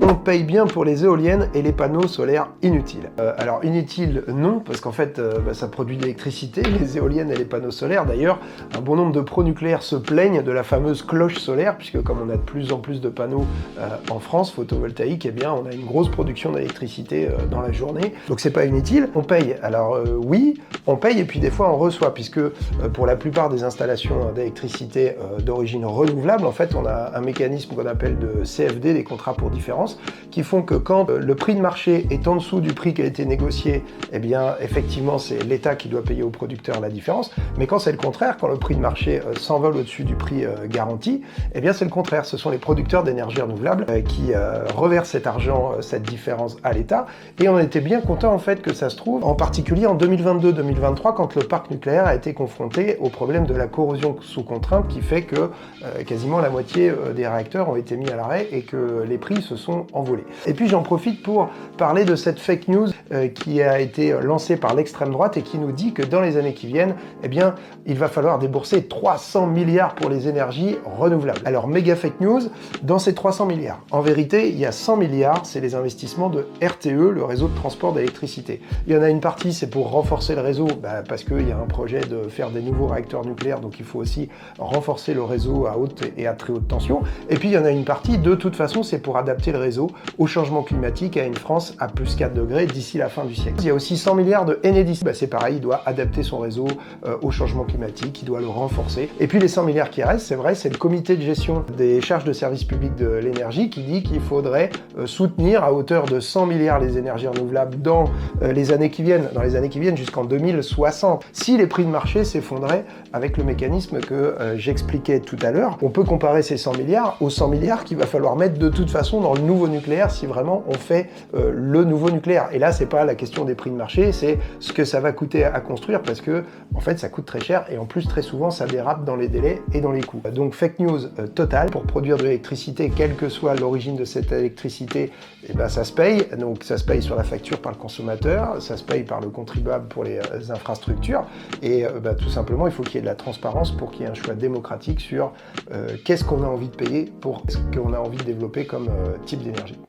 On paye bien pour les éoliennes et les panneaux solaires inutiles. Alors inutiles, non, parce qu'en fait, ça produit de l'électricité, les éoliennes et les panneaux solaires. D'ailleurs, un bon nombre de pros nucléaires se plaignent de la fameuse cloche solaire, puisque comme on a de plus en plus de panneaux en France photovoltaïques, eh bien, on a une grosse production d'électricité dans la journée. Donc c'est pas inutile. On paye. Alors oui, on paye et puis des fois on reçoit, puisque pour la plupart des installations d'électricité d'origine renouvelable, en fait, on a un mécanisme qu'on appelle de CFD, des contrats pour différence, qui font que quand le prix de marché est en dessous du prix qui a été négocié, eh bien, effectivement, c'est l'État qui doit payer au producteur la différence. Mais quand c'est le contraire, quand le prix de marché s'envole au-dessus du prix garanti, eh bien, c'est le contraire. Ce sont les producteurs d'énergie renouvelable qui reversent cet argent, cette différence à l'État. Et on était bien content, en fait, que ça se trouve, en particulier en 2022-2023, quand le parc nucléaire a été confronté au problème de la corrosion sous contrainte, qui fait que quasiment la moitié des réacteurs ont été mis à l'arrêt et que les prix se sont envolés. Et puis j'en profite pour parler de cette fake news qui a été lancée par l'extrême droite et qui nous dit que dans les années qui viennent, eh bien, il va falloir débourser 300 milliards pour les énergies renouvelables. Alors, méga fake news, dans ces 300 milliards, en vérité, il y a 100 milliards, c'est les investissements de RTE, le réseau de transport d'électricité. Il y en a une partie, c'est pour renforcer le réseau, parce qu'il y a un projet de faire des nouveaux réacteurs nucléaires, donc il faut aussi renforcer le réseau à haute et à très haute tension. Et puis, il y en a une partie, de toute façon, c'est pour adapter le réseau au changement climatique et à une France à plus 4 degrés d'ici la fin du siècle. Il y a aussi 100 milliards de Enedis. C'est pareil, il doit adapter son réseau au changement climatique, il doit le renforcer. Et puis les 100 milliards qui restent, c'est vrai, c'est le comité de gestion des charges de service public de l'énergie qui dit qu'il faudrait soutenir à hauteur de 100 milliards les énergies renouvelables dans les années qui viennent, jusqu'en 2060. Si les prix de marché s'effondraient avec le mécanisme que j'expliquais tout à l'heure, on peut comparer ces 100 milliards aux 100 milliards qu'il va falloir mettre de toute façon dans le nouveau nucléaire si vraiment on fait le nouveau nucléaire. Et là, c'est pas la question des prix de marché, c'est ce que ça va coûter à construire parce que, en fait, ça coûte très cher et en plus, très souvent, ça dérape dans les délais et dans les coûts. Donc, fake news totale. Pour produire de l'électricité, quelle que soit l'origine de cette électricité, eh ben, ça se paye. Donc, ça se paye sur la facture par le consommateur, ça se paye par le contribuable pour les infrastructures et tout simplement, il faut qu'il y ait de la transparence pour qu'il y ait un choix démocratique sur qu'est-ce qu'on a envie de payer pour ce qu'on a envie de développer comme type d'énergie.